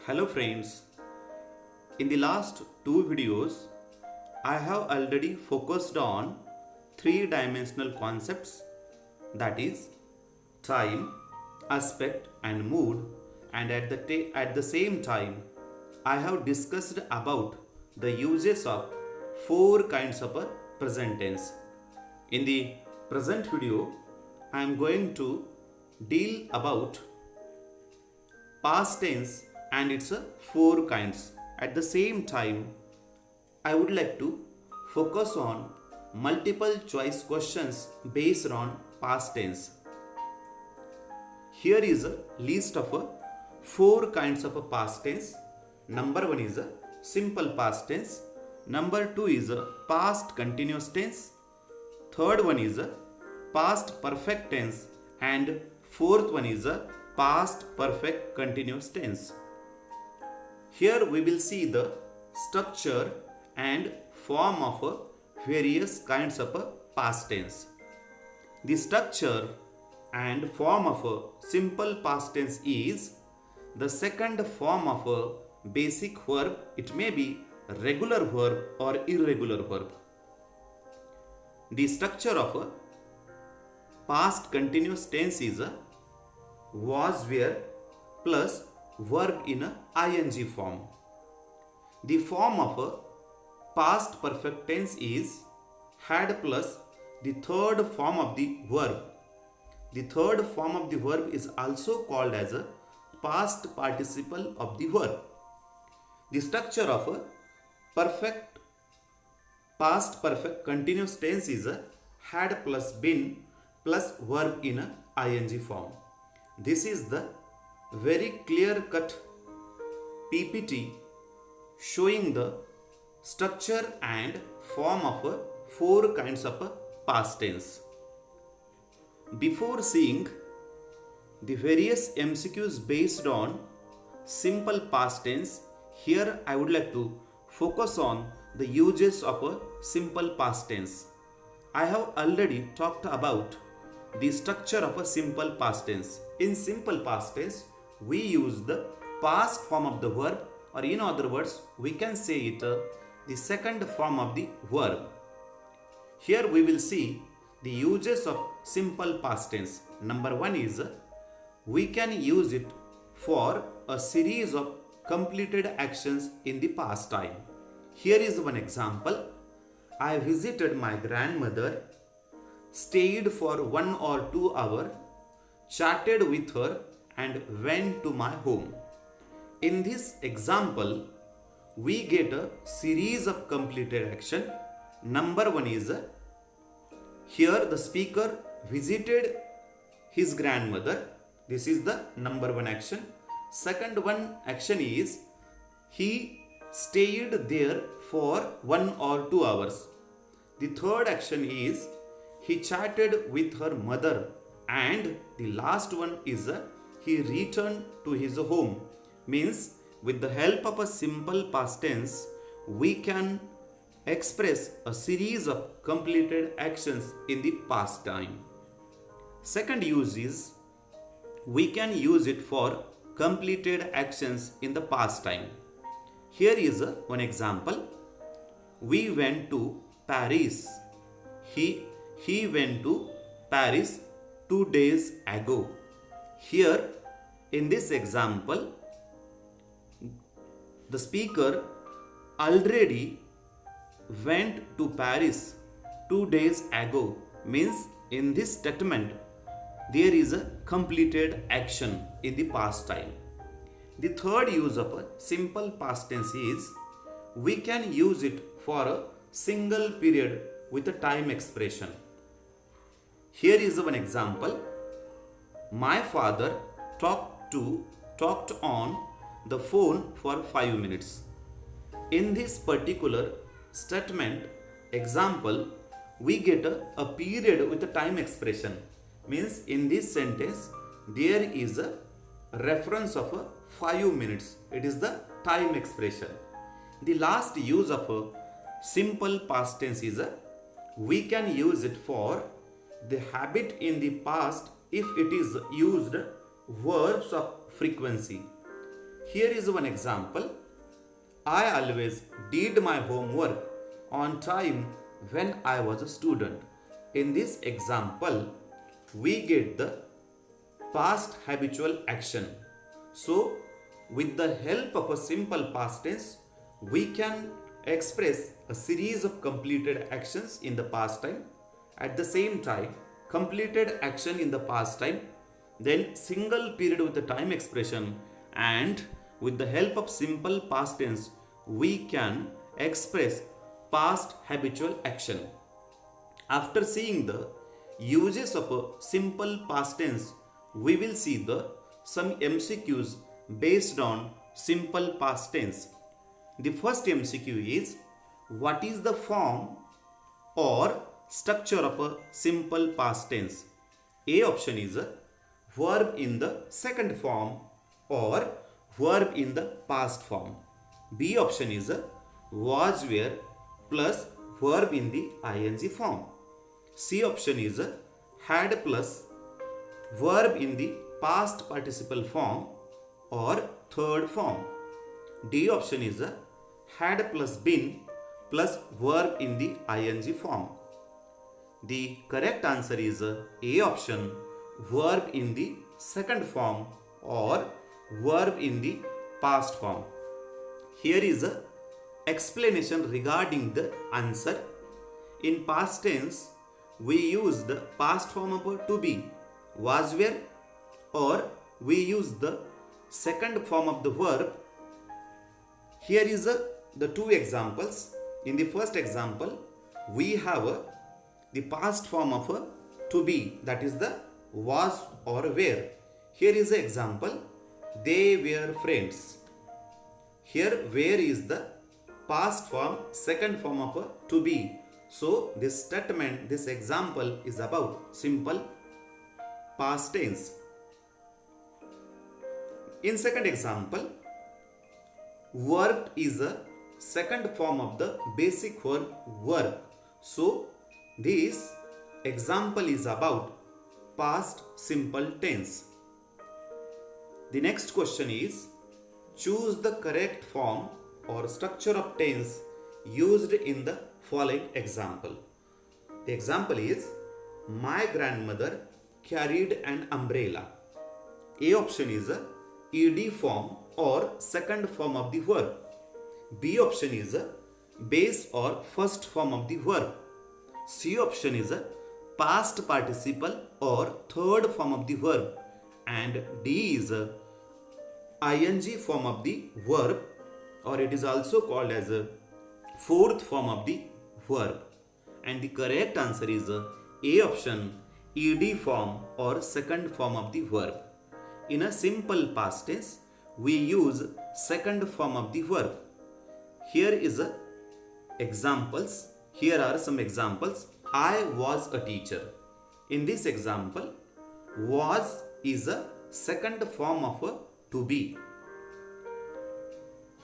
Hello friends, in the last two videos, I have already focused on three-dimensional concepts, that is time, aspect and mood, and at the same time I have discussed about the uses of four kinds of a present tense. In the present video, I am going to deal about past tense and its four kinds. At the same time, I would like to focus on multiple choice questions based on past tense. Here is a list of four kinds of a past tense. Number one is a simple past tense. Number two is a past continuous tense. Third one is a past perfect tense. And fourth one is a past perfect continuous tense. Here we will see the structure and form of various kinds of past tense. The structure and form of a simple past tense is the second form of a basic verb. It may be regular verb or irregular verb. The structure of a past continuous tense is a was, were plus verb in a ing form. The form of a past perfect tense is had plus the third form of the verb. The third form of the verb is also called as a past participle of the verb. The structure of a perfect past perfect continuous tense is a had plus been plus verb in a ing form. This is the very clear cut PPT showing the structure and form of four kinds of past tense. Before seeing the various MCQs based on simple past tense, here I would like to focus on the uses of a simple past tense. I have already talked about the structure of a simple past tense. In simple past tense, we use the past form of the verb, or in other words, we can say it the second form of the verb. Here we will see the uses of simple past tense. Number one is we can use it for a series of completed actions in the past time. Here is one example. I visited my grandmother, stayed for 1 or 2 hours, chatted with her and went to my home. In this example, we get a series of completed action. Number one is here the speaker visited his grandmother. This is the number one action. Second one action is he stayed there for 1 or 2 hours. The third action is he chatted with her mother, and the last one is he returned to his home. Means with the help of a simple past tense, we can express a series of completed actions in the past time. Second use is we can use it for completed actions in the past time. Here is one example. We went to Paris. He went to Paris 2 days ago. Here in this example, the speaker already went to Paris 2 days ago. Means in this statement there is a completed action in the past time. The third use of a simple past tense is we can use it for a single period with a time expression. Here is one example. My father talked on the phone for 5 minutes. In this particular statement example, we get a period with a time expression. Means in this sentence there is a reference of 5 minutes. It is the time expression. The last use of a simple past tense is we can use it for the habit in the past if it is used verbs of frequency. Here is one example. I always did my homework on time when I was a student. In this example, we get the past habitual action. So, with the help of a simple past tense, we can express a series of completed actions in the past time. At the same time, completed action in the past time, then single period with the time expression, and with the help of simple past tense, we can express past habitual action. After seeing the uses of a simple past tense, we will see the some MCQs based on simple past tense. The first MCQ is, what is the form or structure of a simple past tense? A option is a verb in the second form or verb in the past form. B option is a was were plus verb in the ing form. C option is a had plus verb in the past participle form or third form. D option is a had plus been plus verb in the ing form. The correct answer is A option, verb in the second form or verb in the past form. Here is a explanation regarding the answer. In past tense, we use the past form of to be, was were, or we use the second form of the verb. Here is the two examples. In the first example, we have the past form of to be, that is the was or were. Here is the example, they were friends. Here were is the past form, second form of to be. So this statement, this example is about simple past tense. In second example, worked is a second form of the basic verb work. So this example is about past simple tense. The next question is, choose the correct form or structure of tense used in the following example. The example is, my grandmother carried an umbrella. A option is a ed form or second form of the verb. B option is a base or first form of the verb. C option is a past participle or third form of the verb. And D is a ing form of the verb, or it is also called as a fourth form of the verb. And the correct answer is A option, ed form or second form of the verb. In a simple past tense, we use second form of the verb. Here is a examples. Here are some examples. I was a teacher. In this example, was is a second form of a to be.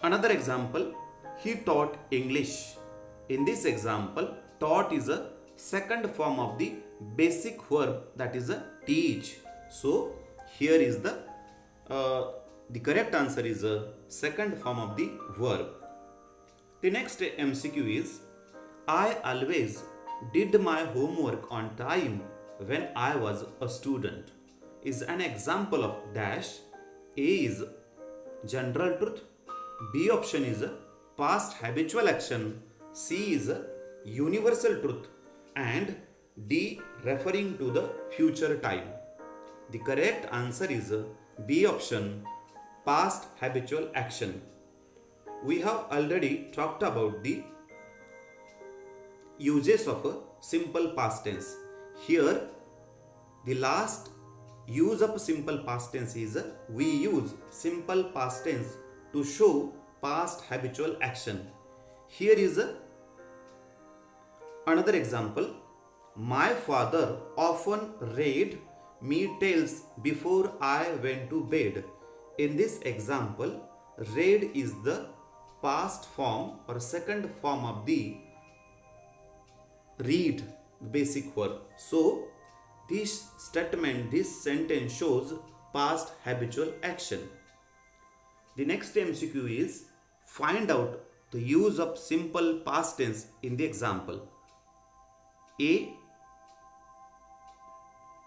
Another example, he taught English. In this example, taught is a second form of the basic verb, that is a teach. So here is the correct answer is a second form of the verb. The next MCQ is, I always did my homework on time when I was a student. Is an example of dash. A is general truth. B option is past habitual action. C is universal truth. And D referring to the future time. The correct answer is B option, past habitual action. We have already talked about the uses of a simple past tense. Here, the last use of simple past tense is we use simple past tense to show past habitual action. Here is another example. My father often read me tales before I went to bed. In this example, read is the past form or second form of the read, basic verb. So this statement, this sentence shows past habitual action. The next MCQ is find out the use of simple past tense in the example. A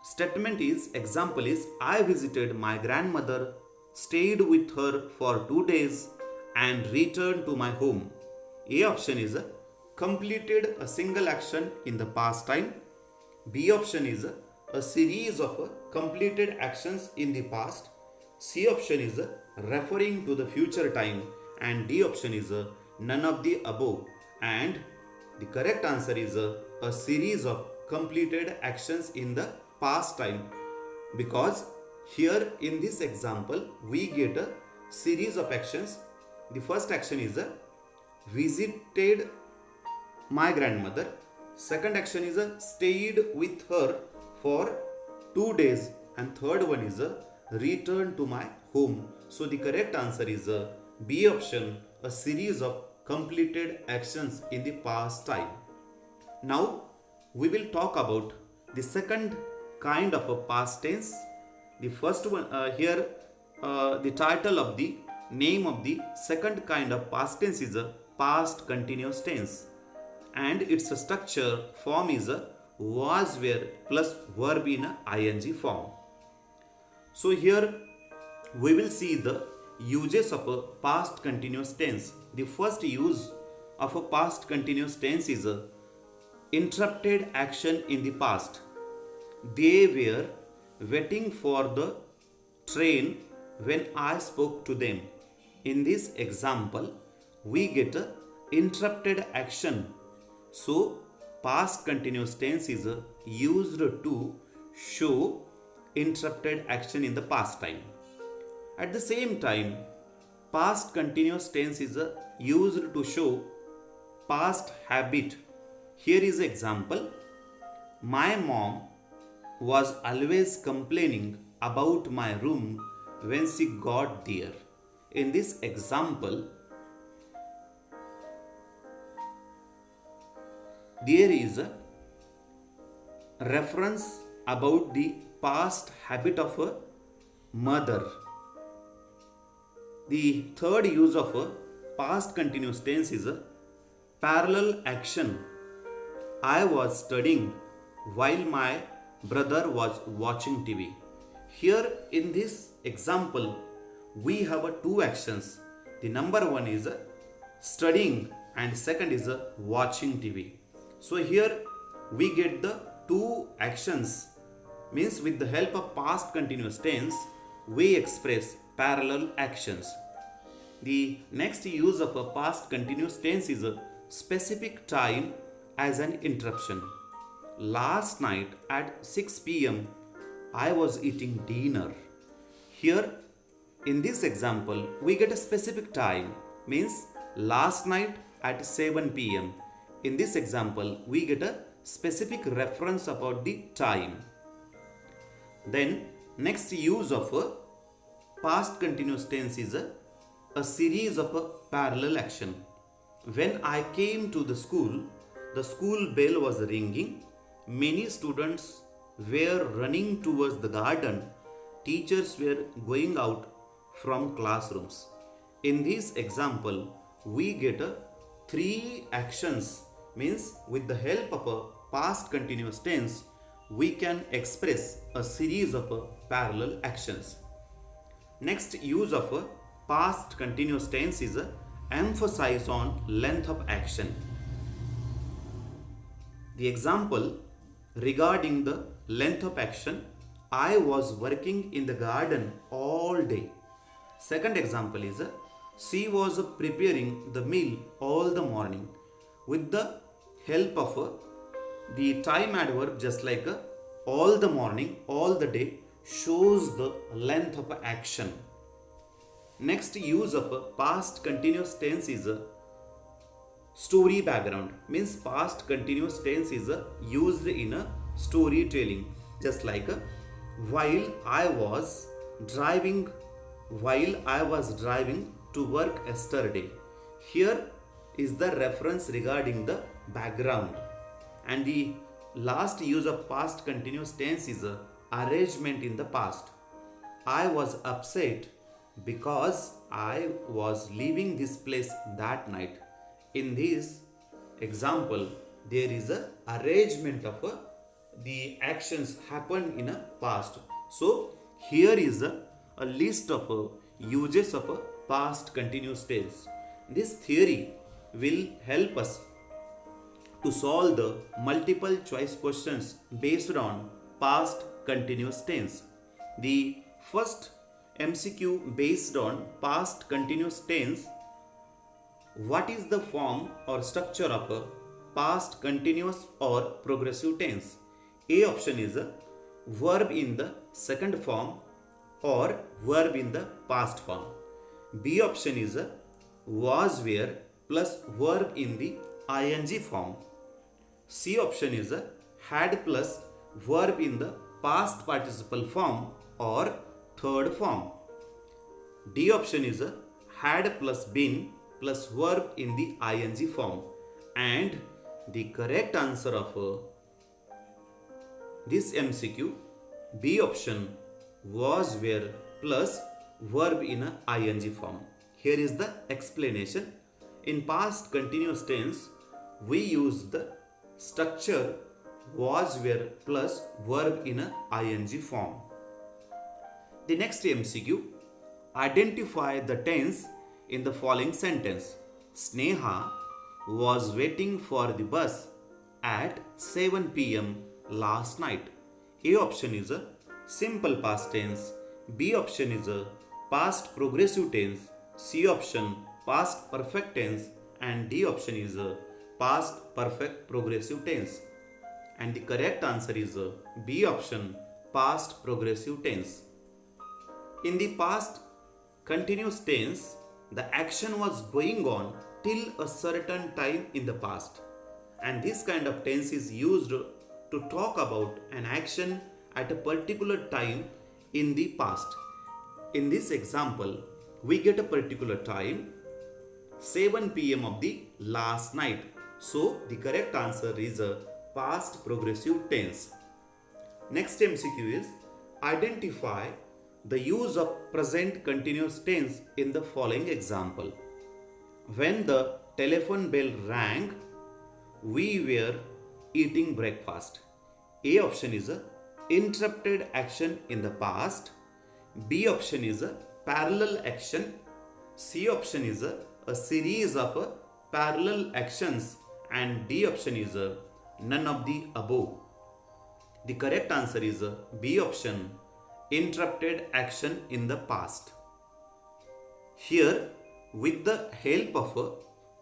statement is, example is, I visited my grandmother, stayed with her for 2 days and returned to my home. A option is completed a single action in the past time. B option is a series of completed actions in the past. C option is referring to the future time, and D option is none of the above. And the correct answer is a series of completed actions in the past time, because here in this example we get a series of actions. The first action is visited my grandmother. Second action is stayed with her for 2 days, and third one is return to my home. So the correct answer is B option, a series of completed actions in the past time. Now we will talk about the second kind of a past tense. The first one the title of the name of the second kind of past tense is a past continuous tense, and its structure form is a was were plus verb in a ing form. So here we will see the uses of a past continuous tense. The first use of a past continuous tense is a interrupted action in the past. They were waiting for the train when I spoke to them. In this example we get a interrupted action. So past continuous tense is used to show interrupted action in the past time. At the same time, past continuous tense is used to show past habit. Here is an example. My mom was always complaining about my room when she got there. In this example, there is a reference about the past habit of a mother. The third use of a past continuous tense is a parallel action. I was studying while my brother was watching TV. Here in this example we have two actions. The number one is studying and second is watching TV. So here we get the two actions, means with the help of past continuous tense we express parallel actions. The next use of a past continuous tense is a specific time as an interruption. Last night at 6 p.m. I was eating dinner. Here in this example we get a specific time, means last night at 7 p.m. In this example we get a specific reference about the time. Then next use of a past continuous tense is a series of a parallel action. When I came to the school bell was ringing. Many students were running towards the garden. Teachers were going out from classrooms. In this example we get three actions, means with the help of a past continuous tense we can express a series of parallel actions. Next use of a past continuous tense is emphasize on length of action. The example regarding the length of action, I was working in the garden all day. Second example is she was preparing the meal all the morning. With the help of the time adverb, just like all the morning, all the day shows the length of action. Next use of past continuous tense is story background, means past continuous tense is used in a storytelling, just like while I was driving to work yesterday. Here is the reference regarding the background. And the last use of past continuous tense is arrangement in the past. I was upset because I was leaving this place that night. In this example, there is a arrangement of the actions happened in a past. So here is a list of uses of past continuous tense. This theory will help us to solve the multiple choice questions based on past continuous tense. The first MCQ based on past continuous tense: what is the form or structure of a past continuous or progressive tense? A option is a verb in the second form or verb in the past form. B option is a was were plus verb in the ing form. C option is a had plus verb in the past participle form or third form. D option is a had plus been plus verb in the ing form. And the correct answer of this MCQ, B option, was were plus verb in a ing form. Here is the explanation. In past continuous tense, we use the structure was were plus verb in a ing form. The next MCQ: identify the tense in the following sentence. Sneha was waiting for the bus at 7 p.m. last night. A option is a simple past tense. B option is a past progressive tense. C option past perfect tense. And D option is a past perfect progressive tense. And the correct answer is a B option, past progressive tense. In the past continuous tense, the action was going on till a certain time in the past. And this kind of tense is used to talk about an action at a particular time in the past. In this example, we get a particular time, 7 p.m. of the last night. So the correct answer is a past progressive tense. Next MCQ is identify the use of present continuous tense in the following example. When the telephone bell rang, we were eating breakfast. A option is a interrupted action in the past. B option is a parallel action. C option is a series of parallel actions. And D option is none of the above. The correct answer is B option, interrupted action in the past. Here, with the help of a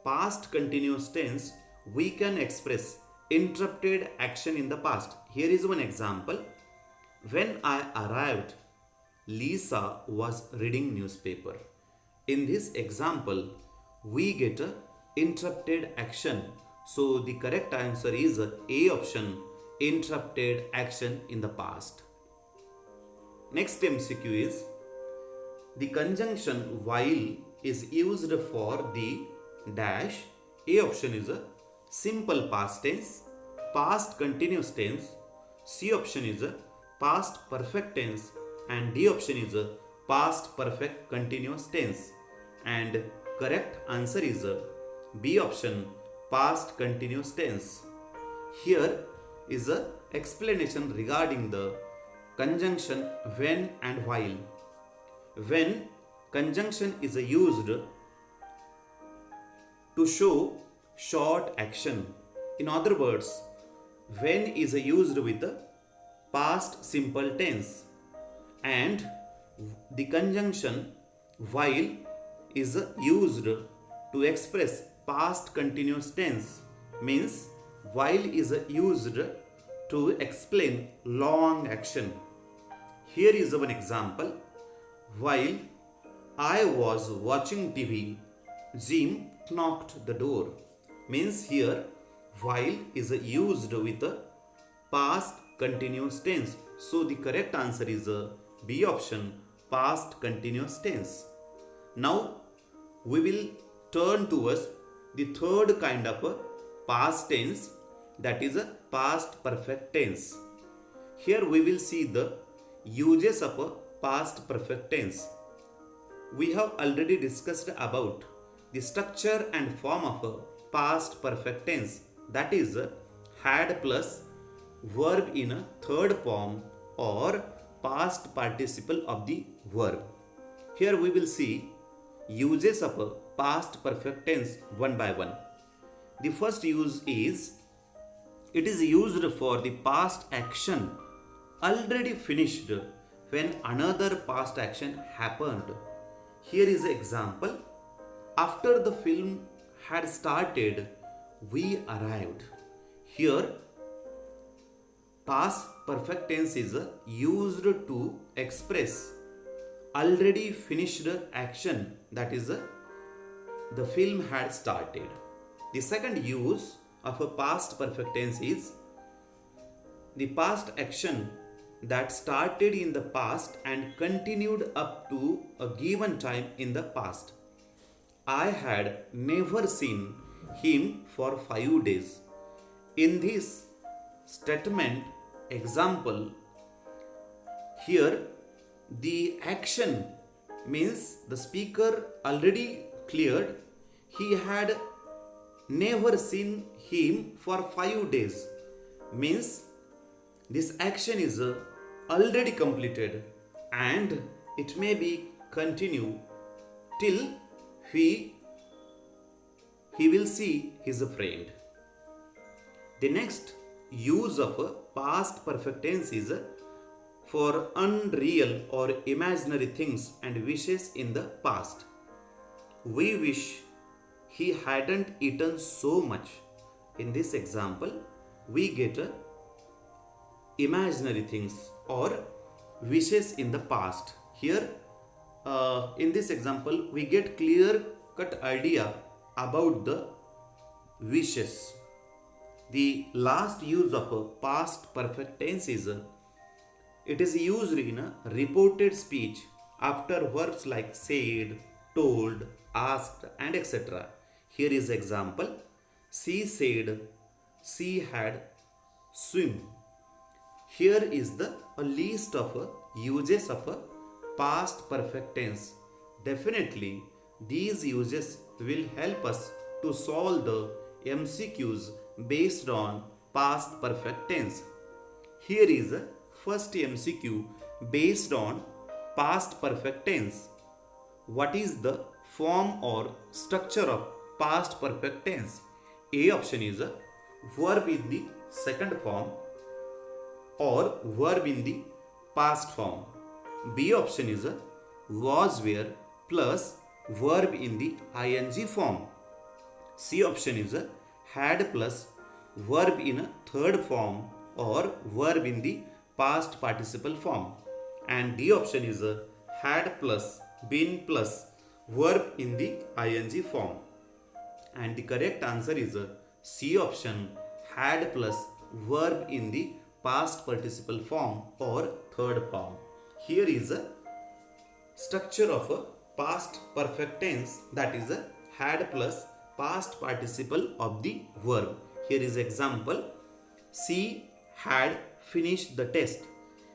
past continuous tense, we can express interrupted action in the past. Here is one example. When I arrived, Lisa was reading newspaper. In this example, we get a interrupted action. So the correct answer is A option, interrupted action in the past. Next MCQ is the conjunction while is used for the dash. A option is a simple past tense, past continuous tense. C option is a past perfect tense. And D option is a past perfect continuous tense. And correct answer is a B option, past continuous tense. Here is a explanation regarding the conjunction when and while. When conjunction is used to show short action. In other words, when is used with the past simple tense, and the conjunction while is used to express past continuous tense. Means while is used to explain long action. Here is one example. While I was watching TV, Jim knocked the door. Means here while is used with a past continuous tense. So the correct answer is B option, past continuous tense. Now we will turn towards the third kind of a past tense, that is a past perfect tense. Here we will see the uses of a past perfect tense. we have already discussed about the structure and form of a past perfect tense, that is had plus verb in a third form or past participle of the verb. Here we will see uses of a past perfect tense one by one. The first use is it is used for the past action already finished when another past action happened. Here is an example. After the film had started, we arrived. Here, past perfect tense is used to express already finished action, that is, the film had started. The second use of a past perfect tense is the past action that started in the past and continued up to a given time in the past. I had never seen him for 5 days. In this statement example, here the action means the speaker already cleared. He had never seen him for 5 days. Means this action is already completed and it may be continue till he will see his friend. The next use of a past perfect tense is for unreal or imaginary things and wishes in the past. We wish he hadn't eaten so much. In this example, we get imaginary things or wishes in the past. Here, in this example, we get clear cut idea about the wishes. The last use of a past perfect tense is it is used in a reported speech after verbs like said, told, asked, and etc. Here is example. She said she had swim. Here is a list of uses of a past perfect tense. Definitely, these uses will help us to solve the MCQs based on past perfect tense. Here is a first MCQ based on past perfect tense. What is the form or structure of past perfect tense? A option is a verb in the second form or verb in the past form. B option is a was were plus verb in the ing form. C option is a had plus verb in a third form or verb in the past participle form. And D option is a had plus been plus verb in the ing form. And the correct answer is a C option, had plus verb in the past participle form or third form. Here is a structure of a past perfect tense, that is a had plus past participle of the verb. Here is example. She had finished the test.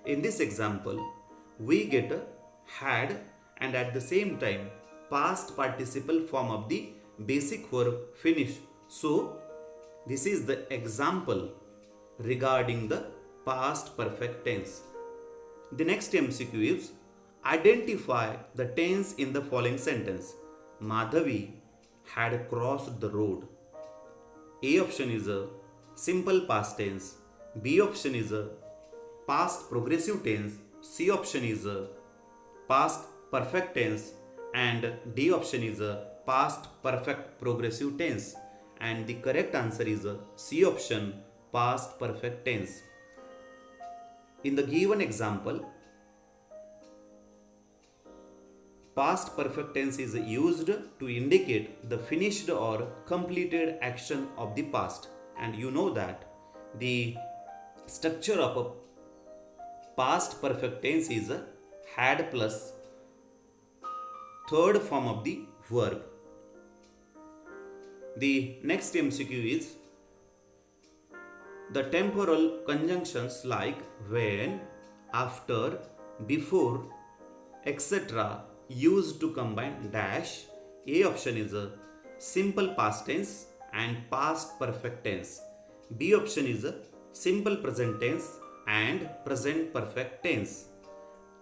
In this example, we get a had and at the same time past participle form of the basic verb finish. So this is the example regarding the past perfect tense. The next MCQ is identify the tense in the following sentence. Madhavi had crossed the road. A option is a simple past tense. B option is a past progressive tense. C option is a past perfect tense. And D option is a past perfect progressive tense. And the correct answer is a C option, past perfect tense. In the given example, past perfect tense is used to indicate the finished or completed action of the past. And you know that the structure of a past perfect tense is a had plus third form of the verb. The next MCQ is the temporal conjunctions like when, after, before, etc. used to combine dash. A option is a simple past tense and past perfect tense. B option is a simple present tense and present perfect tense.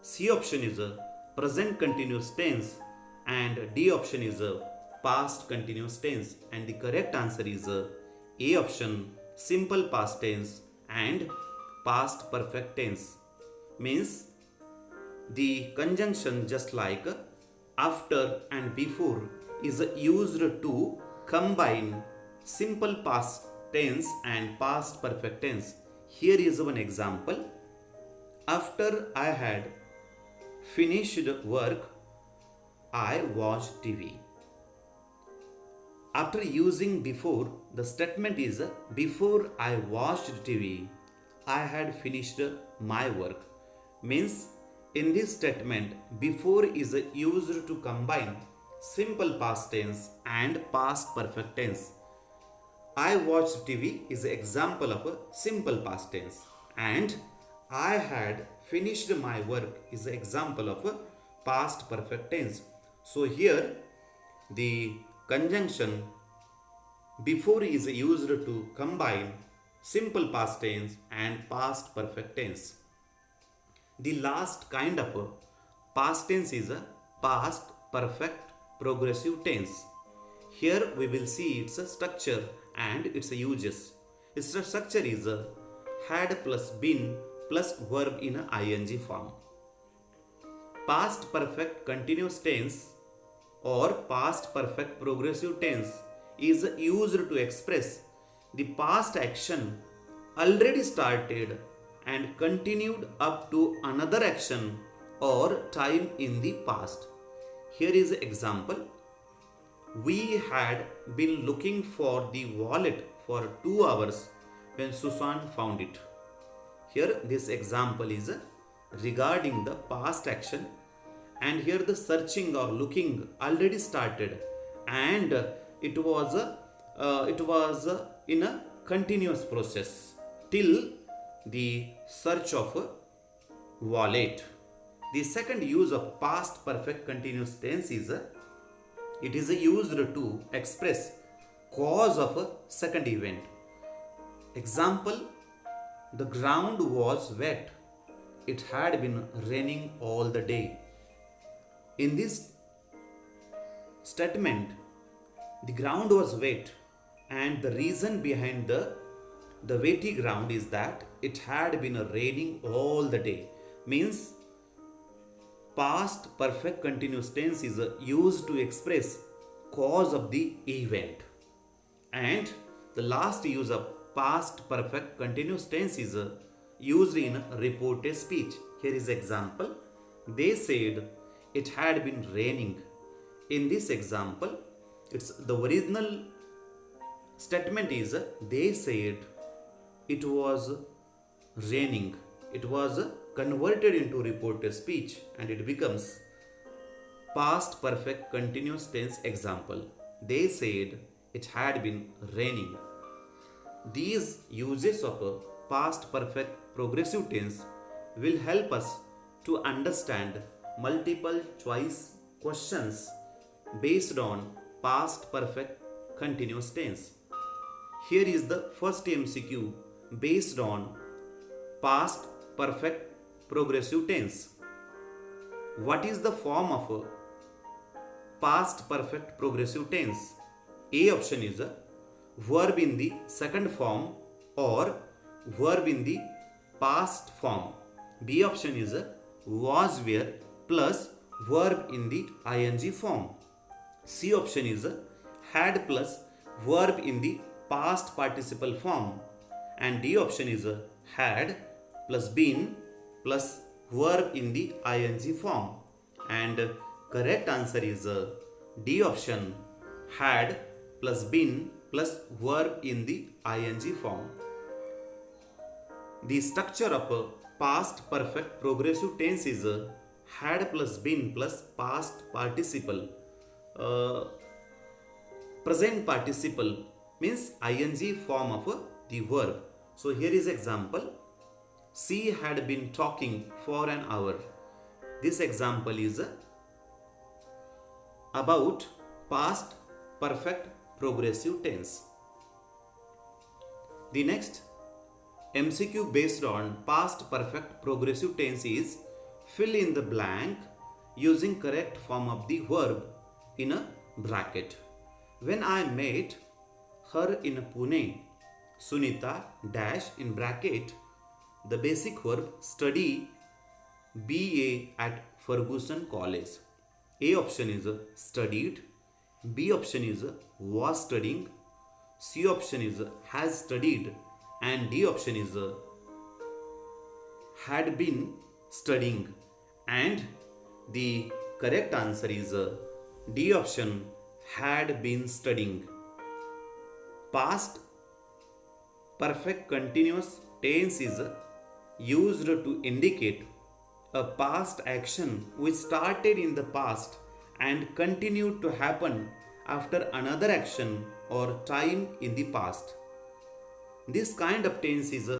C option is a present continuous tense and D option is a past continuous tense, and the correct answer is A option simple past tense and past perfect tense. Means the conjunction just like after and before is used to combine simple past tense and past perfect tense. Here is one example. After I had finished work, I watched TV. After using before, the statement is before I watched TV, I had finished my work. Means in this statement, before is used to combine simple past tense and past perfect tense. I watched TV is an example of a simple past tense, and I had finished my work is an example of a past perfect tense. So here the conjunction before is used to combine simple past tense and past perfect tense. The last kind of a past tense is a past perfect progressive tense. Here we will see its structure and its uses. Its structure is a had plus been plus verb in a ing form. Past perfect continuous tense or past perfect progressive tense is used to express the past action already started and continued up to another action or time in the past. Here is an example. We had been looking for the wallet for 2 hours when Susan found it. Here this example is regarding the past action, and here the searching or looking already started and it was in a continuous process till the search of a wallet. The second use of past perfect continuous tense is it is used to express cause of a second event. Example, the ground was wet. It had been raining all the day. In this statement, the ground was wet, and the reason behind the wetty ground is that it had been raining all the day. Means past perfect continuous tense is used to express cause of the event. And the last use of past perfect continuous tense is used in reported speech. Here is example. They said it had been raining. In this example, it's the original statement is they said it was raining. It was converted into reported speech and it becomes past perfect continuous tense example. They said it had been raining. These uses of a past perfect progressive tense will help us to understand multiple choice questions based on past perfect continuous tense. Here is the first MCQ based on past perfect progressive tense. What is the form of a past perfect progressive tense? A option is a verb in the second form or verb in the past form. B option is a was were plus verb in the ing form. C option is a had plus verb in the past participle form, and D option is a had plus been plus verb in the ing form, and correct answer is D option had plus been plus verb in the ing form. The structure of a past perfect progressive tense is had plus been plus past participle. Present participle means ing form of the verb. So here is example. She had been talking for an hour. This example is about past perfect progressive tense. The next MCQ based on past perfect progressive tense is fill in the blank using correct form of the verb in a bracket. When I met her in Pune, Sunita dash in bracket the basic verb study BA at Ferguson College. A option is studied, B option is was studying, C option is has studied, and D option is had been studying. And the correct answer is D option, had been studying. Past perfect continuous tense is used to indicate a past action which started in the past and continued to happen after another action or time in the past. This kind of tense is